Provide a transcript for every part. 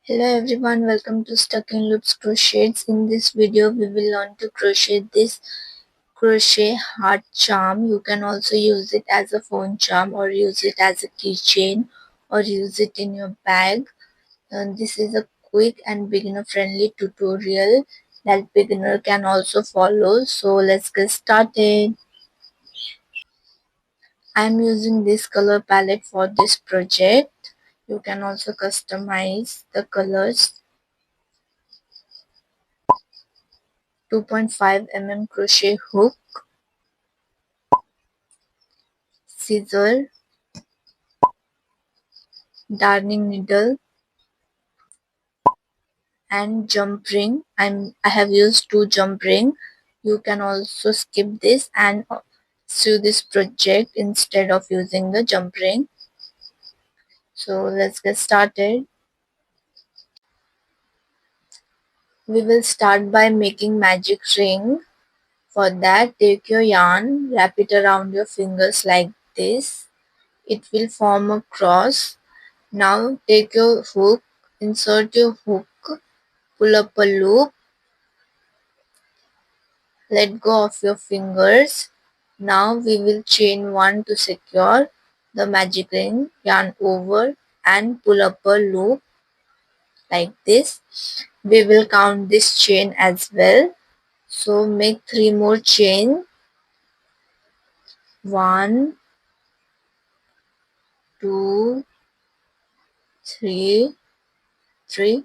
Hello everyone, welcome to stuckinloopscrochets. In this video we will learn to crochet this crochet heart charm. You can also use it as a phone charm or use it as a keychain or use it in your bag. This is a quick and beginner friendly tutorial that beginner can also follow. So let's get started. I am using this color palette for this project. You can also customize the colors. 2.5 mm crochet hook, scissor, darning needle and jump ring. I have used 2 jump ring. You can also skip this and sew this project instead of using the jump ring. So let's get started. We will start by making magic ring. For that, take your yarn, wrap it around your fingers like this. It will form a cross. Now take your hook, insert your hook, pull up a loop, let go of your fingers. Now we will chain 1 to secure the magic ring, yarn over and pull up a loop like this. We will count this chain as well. So make 3 more chain. 1, 2, 3, 3.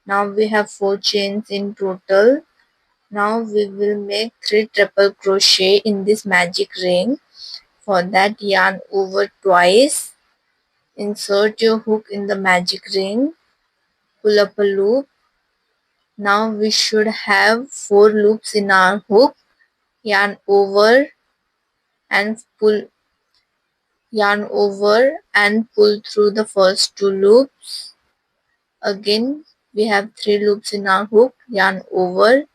Now we have 4 chains in total. Now we will make 3 triple crochet in this magic ring. For that, yarn over twice, insert your hook in the magic ring, pull up a loop. Now we should have 4 loops in our hook. Yarn over and pull through the first 2 loops. Again we have 3 loops in our hook. Yarn over,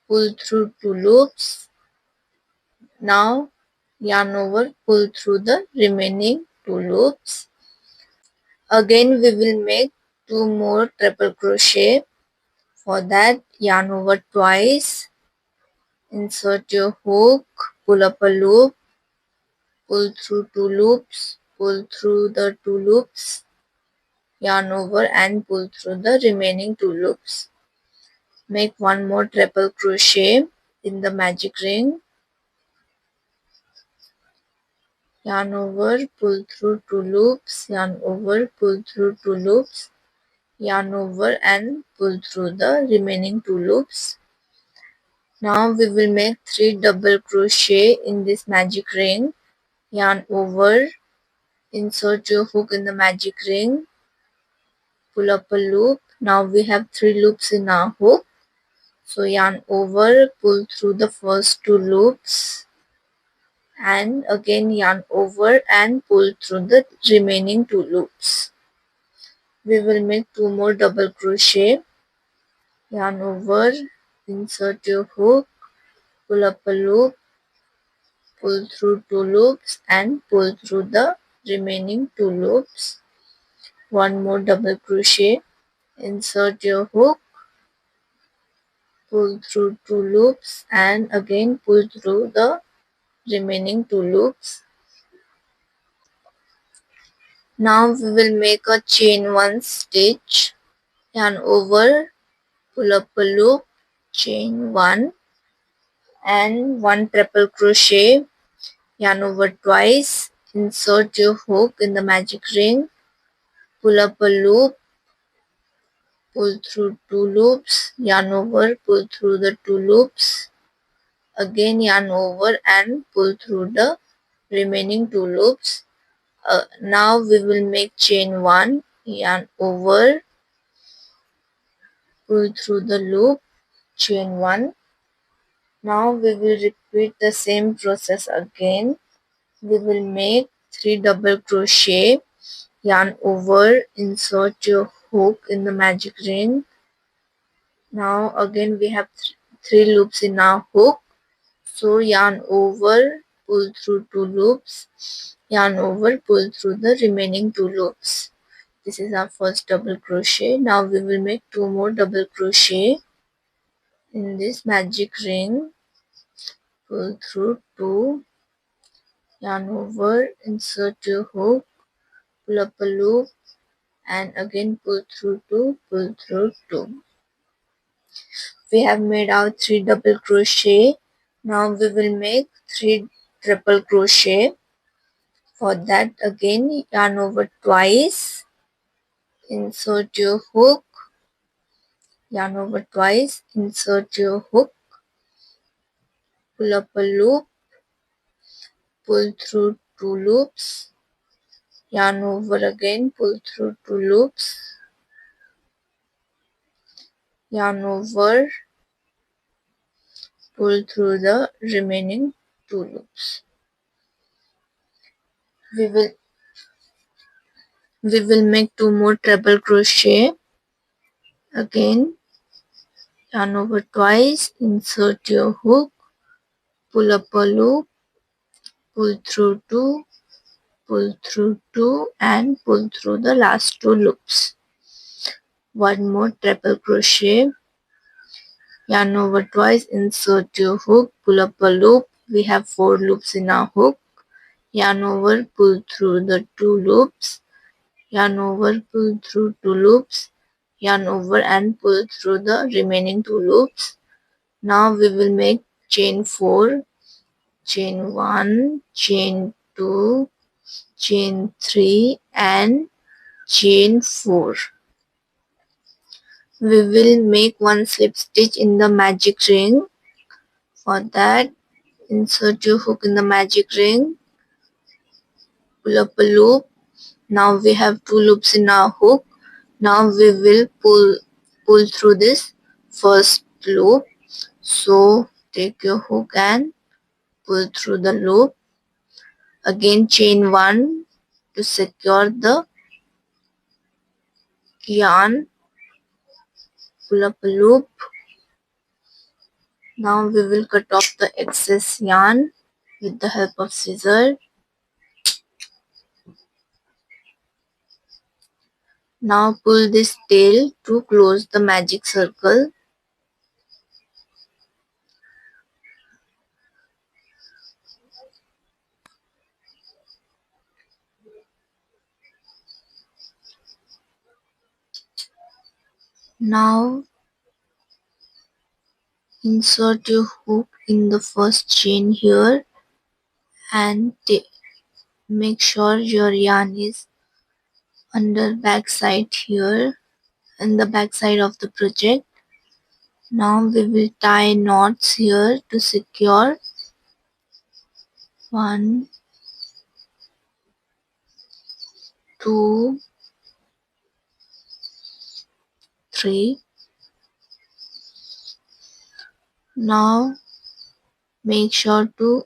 pull through 2 loops. Now yarn over, pull through the remaining 2 loops. Again we will make 2 more triple crochet. For that, yarn over twice, insert your hook, pull up a loop, pull through 2 loops, pull through the 2 loops, yarn over and pull through the remaining 2 loops. Make 1 more triple crochet in the magic ring, yarn over, pull through 2 loops, yarn over, pull through 2 loops, yarn over and pull through the remaining 2 loops. Now we will make 3 double crochet in this magic ring. Yarn over, insert your hook in the magic ring, pull up a loop. Now we have 3 loops in our hook. So yarn over, pull through the first 2 loops and again yarn over and pull through the remaining 2 loops. We will make 2 more double crochet. Yarn over, insert your hook, pull up a loop, pull through 2 loops and pull through the remaining 2 loops. 1 more double crochet, insert your hook, pull through 2 loops and again pull through the remaining 2 loops. Now we will make a chain 1 stitch, yarn over, pull up a loop, chain 1 and 1 triple crochet, yarn over twice, insert your hook in the magic ring, pull up a loop, pull through 2 loops, yarn over, pull through the 2 loops, again yarn over and pull through the remaining 2 loops. Now we will make chain 1, yarn over, pull through the loop, chain 1. Now we will repeat the same process again. We will make 3 double crochet, yarn over, insert your hook in the magic ring. Now again we have 3 loops in our hook. So yarn over, pull through 2 loops, yarn over, pull through the remaining 2 loops. This is our first double crochet. Now we will make 2 more double crochet in this magic ring. Pull through 2, yarn over, insert your hook, pull up a loop, and again pull through 2, pull through 2. We have made our 3 double crochet. Now we will make 3 triple crochet. For that, again yarn over twice, insert your hook, yarn over twice, insert your hook, pull up a loop, pull through 2 loops, yarn over again, pull through 2 loops, yarn over, pull through the remaining 2 loops. We will make 2 more treble crochet. Again yarn over twice, insert your hook, pull up a loop, pull through 2, pull through 2, and pull through the last 2 loops. 1 more treble crochet, yarn over twice, insert your hook, pull up a loop. We have 4 loops in our hook, yarn over, pull through the 2 loops, yarn over, pull through 2 loops, yarn over and pull through the remaining 2 loops. Now we will make chain 4, chain 1, chain 2, chain 3, and chain 4. We will make 1 slip stitch in the magic ring. For that, insert your hook in the magic ring, pull up a loop. Now we have 2 loops in our hook. Now we will pull through this first loop. So take your hook and pull through the loop. Again chain 1 to secure the yarn, pull up a loop. Now we will cut off the excess yarn with the help of scissor. Now pull this tail to close the magic circle. Now insert your hook in the first chain here and make sure your yarn is under back side here and the back side of the project. Now we will tie knots here to secure 1, 2, 3. Now make sure to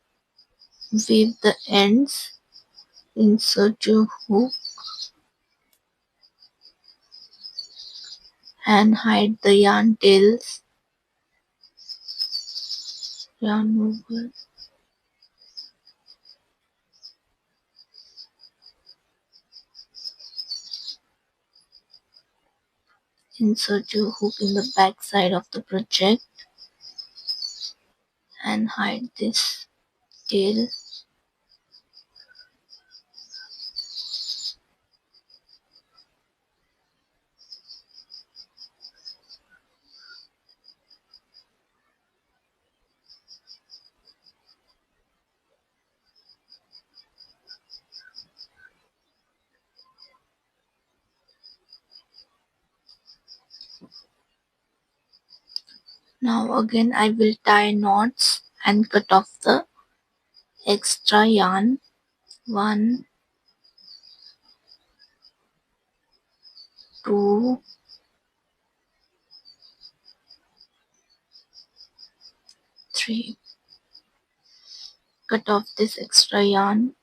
weave the ends, insert your hook and hide the yarn tails, yarn over, insert your hook in the back side of the project and hide this tail. Now again I will tie knots and cut off the extra yarn. 1, 2, 3. Cut off this extra yarn.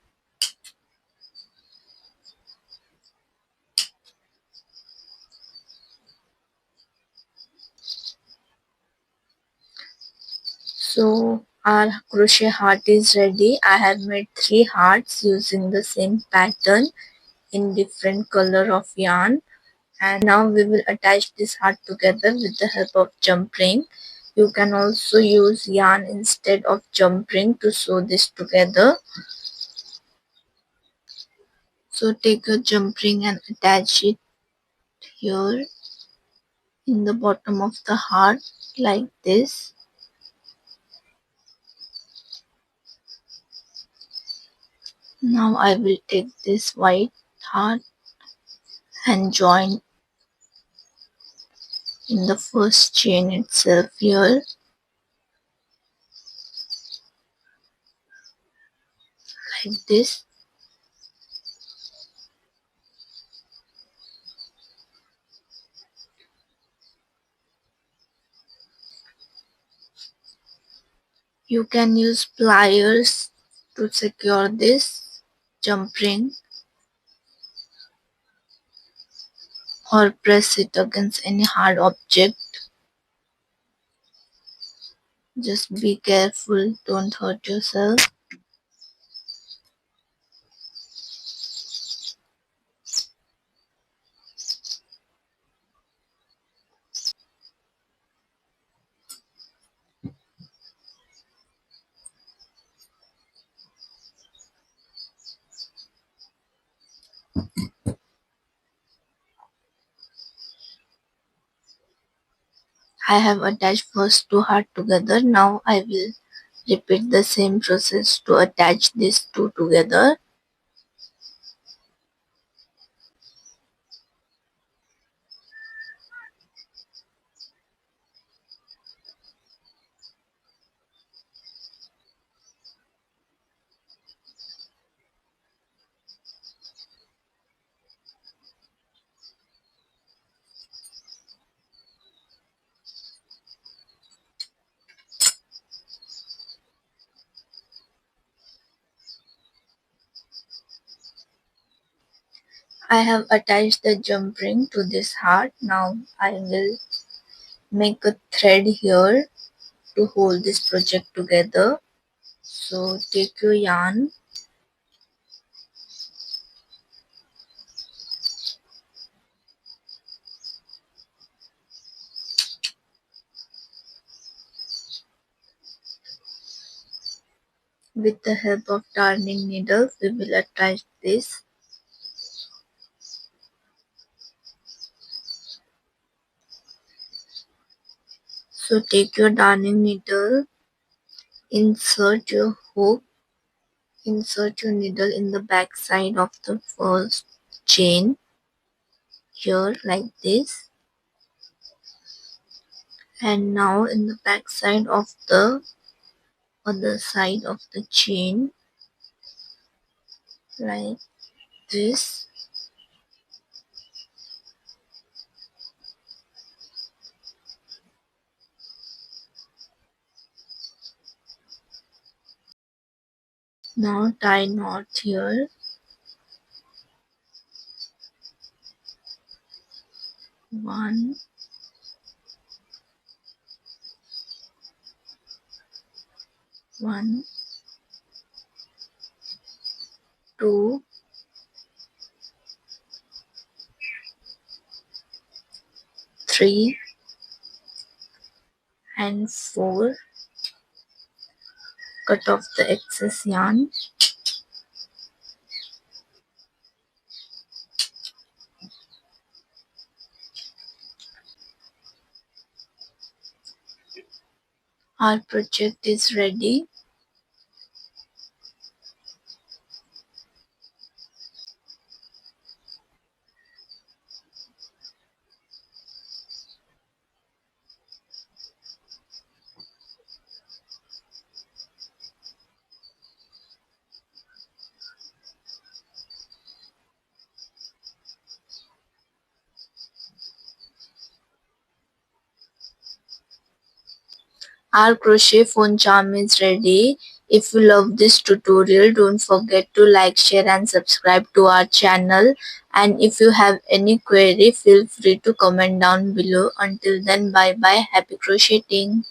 So our crochet heart is ready. I have made 3 hearts using the same pattern in different color of yarn. And now we will attach this heart together with the help of jump ring. You can also use yarn instead of jump ring to sew this together. So take a jump ring and attach it here in the bottom of the heart like this. Now I will take this white heart and join in the first chain itself here like this. You can use pliers to secure this jump ring or press it against any hard object. Just be careful, don't hurt yourself. I have attached first two hearts together. Now I will repeat the same process to attach these two together. I have attached the jump ring to this heart. Now I will make a thread here to hold this project together. So take your yarn, with the help of darning needle we will attach this. So take your darning needle, insert your hook, insert your needle in the back side of the first chain here like this, and now in the back side of the other side of the chain like this. Now tie knot here. One, one, two, three, and four. Cut off the excess yarn. Our project is ready. Our crochet phone charm is ready. If you love this tutorial, don't forget to like, share and subscribe to our channel. And if you have any query, feel free to comment down below. Until then, bye bye. Happy crocheting.